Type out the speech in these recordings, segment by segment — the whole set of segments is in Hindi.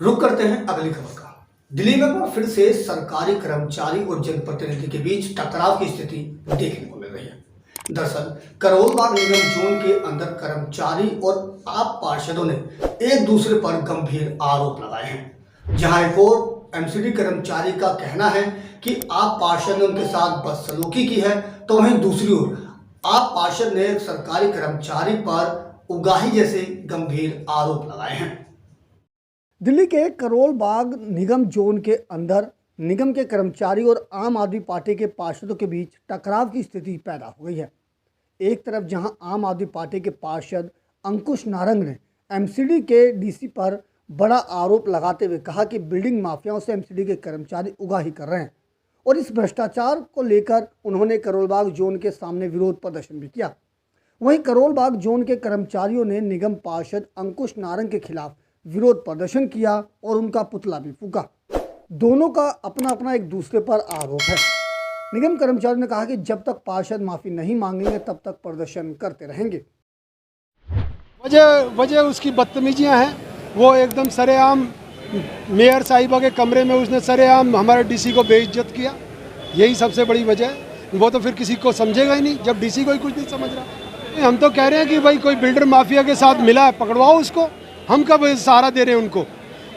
रुक करते हैं अगली खबर का। दिल्ली में एक बार फिर से सरकारी कर्मचारी और जनप्रतिनिधि के बीच टकराव की स्थिति देखने को मिल रही है। दरअसल करोल बाग निगम जोन के अंदर कर्मचारी और आप पार्षदों ने एक दूसरे पर गंभीर आरोप लगाए हैं। जहां एक और एमसीडी कर्मचारी का कहना है कि आप पार्षद ने उनके साथ बदसलूकी की है, तो वहीं दूसरी ओर आप पार्षद ने सरकारी कर्मचारी पर उगाही जैसे गंभीर आरोप लगाए हैं। दिल्ली के करोल बाग निगम जोन के अंदर निगम के कर्मचारी और आम आदमी पार्टी के पार्षदों के बीच टकराव की स्थिति पैदा हो गई है। एक तरफ जहां आम आदमी पार्टी के पार्षद अंकुश नारंग ने एमसीडी के डीसी पर बड़ा आरोप लगाते हुए कहा कि बिल्डिंग माफियाओं से एमसीडी के कर्मचारी उगाही कर रहे हैं और इस भ्रष्टाचार को लेकर उन्होंने करोल बाग जोन के सामने विरोध प्रदर्शन भी किया। वहीं करोल बाग जोन के कर्मचारियों ने निगम पार्षद अंकुश नारंग के खिलाफ विरोध प्रदर्शन किया और उनका पुतला भी फूंका। दोनों का अपना अपना एक दूसरे पर आरोप है। निगम कर्मचारियों ने कहा कि जब तक पार्षद माफी नहीं मांगेंगे तब तक प्रदर्शन करते रहेंगे। वजह उसकी बदतमीजियां हैं। वो एकदम सरेआम मेयर साहिबा के कमरे में उसने सरेआम हमारे डीसी को बेइज्जत किया। यही सबसे बड़ी वजह है। वो तो फिर किसी को समझेगा ही नहीं जब डीसी को ही कुछ नहीं समझ रहा। हम तो कह रहे हैं कि भाई कोई बिल्डर माफिया के साथ मिला है, पकड़वाओ उसको। हम कब सहारा दे रहे हैं उनको,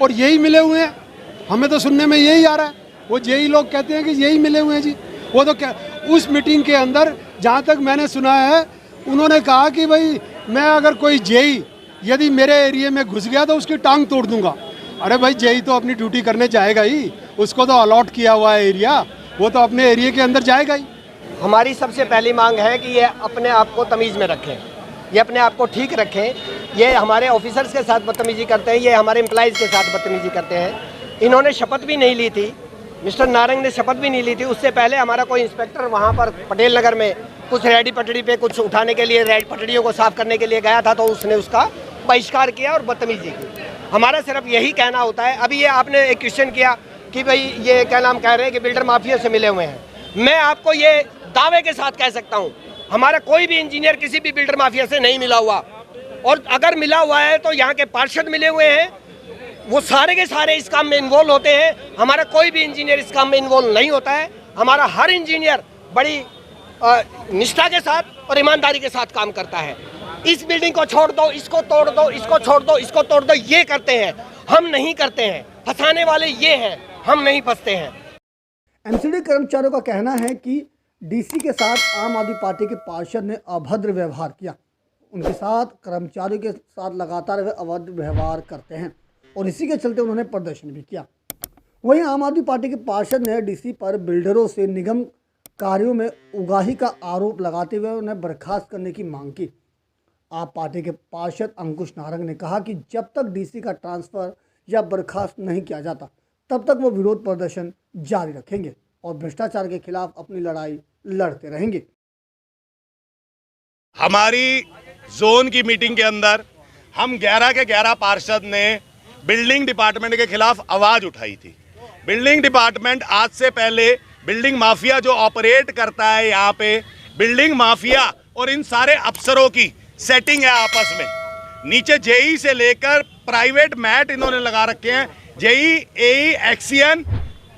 और यही मिले हुए हैं। हमें तो सुनने में यही आ रहा है। वो यही लोग कहते हैं कि यही मिले हुए हैं जी। वो तो क्या, उस मीटिंग के अंदर जहाँ तक मैंने सुना है उन्होंने कहा कि भाई मैं अगर कोई जेई यदि मेरे एरिया में घुस गया तो उसकी टांग तोड़ दूंगा। अरे भाई जेई तो अपनी ड्यूटी करने जाएगा ही, उसको तो अलॉट किया हुआ है एरिया, वो तो अपने एरिया के अंदर जाएगा ही। हमारी सबसे पहली मांग है कि ये अपने आप को तमीज़ में रखें, ये अपने आप को ठीक रखें। ये हमारे ऑफिसर्स के साथ बदतमीजी करते हैं, ये हमारे एम्प्लॉइज़ के साथ बदतमीजी करते हैं। इन्होंने शपथ भी नहीं ली थी, मिस्टर नारंग ने शपथ भी नहीं ली थी। उससे पहले हमारा कोई इंस्पेक्टर वहाँ पर पटेल नगर में कुछ रेडी पटड़ी पे कुछ उठाने के लिए, रेड पटड़ियों को साफ़ करने के लिए गया था, तो उसने उसका बहिष्कार किया और बदतमीजी की। हमारा सिर्फ यही कहना होता है। अभी ये आपने एक क्वेश्चन किया कि भाई ये क्या नाम कह रहे हैं कि बिल्डर माफिया से मिले हुए हैं। मैं आपको ये दावे के साथ कह सकता हूँ, हमारा कोई भी इंजीनियर किसी भी बिल्डर माफिया से नहीं मिला हुआ, और अगर मिला हुआ है तो यहाँ के पार्षद मिले हुए हैं, वो सारे के सारे इस काम में इन्वॉल्व होते हैं। हमारा कोई भी इंजीनियर इस काम में इन्वॉल्व नहीं होता है। हमारा हर इंजीनियर बड़ी निष्ठा के साथ और ईमानदारी के साथ काम करता है। इस बिल्डिंग को छोड़ दो, इसको तोड़ दो, इसको छोड़ दो, इसको तोड़ दो, ये करते हैं, हम नहीं करते हैं। फंसाने वाले ये हैं, हम नहीं फंसते हैं। एमसीडी कर्मचारियों का कहना है कि डीसी के साथ आम आदमी पार्टी के पार्षद ने अभद्र व्यवहार किया। उनके साथ कर्मचारियों के साथ लगातार वे अभद्र व्यवहार करते हैं और इसी के चलते उन्होंने प्रदर्शन भी किया। वहीं आम आदमी पार्टी के पार्षद ने डीसी पर बिल्डरों से निगम कार्यों में उगाही का आरोप लगाते हुए उन्हें बर्खास्त करने की मांग की। आप पार्टी के पार्षद अंकुश नारंग ने कहा कि जब तक डीसी का ट्रांसफ़र या बर्खास्त नहीं किया जाता तब तक वो विरोध प्रदर्शन जारी रखेंगे और भ्रष्टाचार के खिलाफ अपनी लड़ाई लड़ते रहेंगे। हमारी जोन की मीटिंग के अंदर हम 11 के 11 पार्षद ने बिल्डिंग डिपार्टमेंट के खिलाफ आवाज़ उठाई थी। बिल्डिंग डिपार्टमेंट आज से पहले बिल्डिंग माफिया जो ऑपरेट करता है यहाँ पे, बिल्डिंग माफिया और इन सारे अफसरों की सेटिंग है आपस में। नीचे जेई से लेकर प्राइवेट मैट इन्होंने लगा रखे हैं। जेई, एई, एक्सीएन,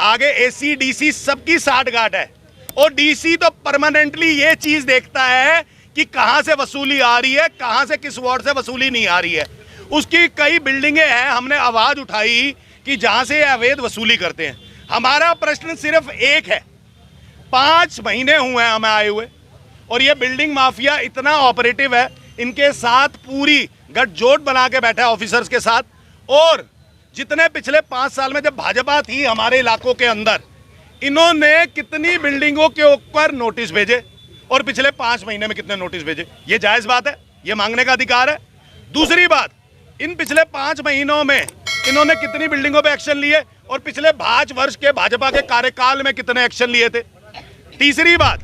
आगे एसी, डीसी सबकी साठगांठ है। और डीसी तो परमानेंटली ये चीज़ देखता है कि कहाँ से वसूली आ रही है, कहाँ से किस वार्ड से वसूली नहीं आ रही है। उसकी कई बिल्डिंगें हैं, हमने आवाज़ उठाई कि जहाँ से अवैध वसूली करते हैं। हमारा प्रश्न सिर्फ एक है, 5 महीने हुए हैं हमें आए हुए और ये बिल्डिंग माफिया इतना ऑपरेटिव है, इनके साथ पूरी गठजोड़ बना के बैठा है ऑफिसर्स के साथ। और जितने पिछले 5 साल में जब भाजपा थी हमारे इलाकों के अंदर, इन्होंने कितनी बिल्डिंगों के ऊपर नोटिस भेजे और पिछले 5 महीने में कितने नोटिस भेजे, ये जायज़ बात है, ये मांगने का अधिकार है। दूसरी बात, इन पिछले 5 महीनों में इन्होंने कितनी बिल्डिंगों पे एक्शन लिए और पिछले 5 वर्ष के भाजपा के कार्यकाल में कितने एक्शन लिए थे। तीसरी बात,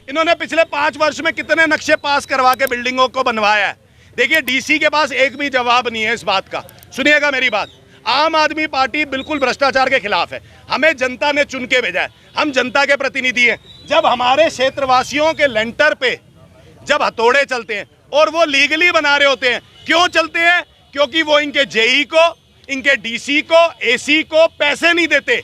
इन्होंने पिछले 5 वर्ष में कितने नक्शे पास करवा के बिल्डिंगों को बनवाया है। देखिए, डीसी के पास एक भी जवाब नहीं है इस बात का। सुनिएगा मेरी बात, आम आदमी पार्टी बिल्कुल भ्रष्टाचार के खिलाफ है। हमें जनता ने चुन के भेजा है, हम जनता के प्रतिनिधि हैं। जब हमारे क्षेत्रवासियों के लेंटर पे जब हथौड़े चलते हैं और वो लीगली बना रहे होते हैं, क्यों चलते हैं? क्योंकि वो इनके जेई को, इनके डीसी को एसी को पैसे नहीं देते।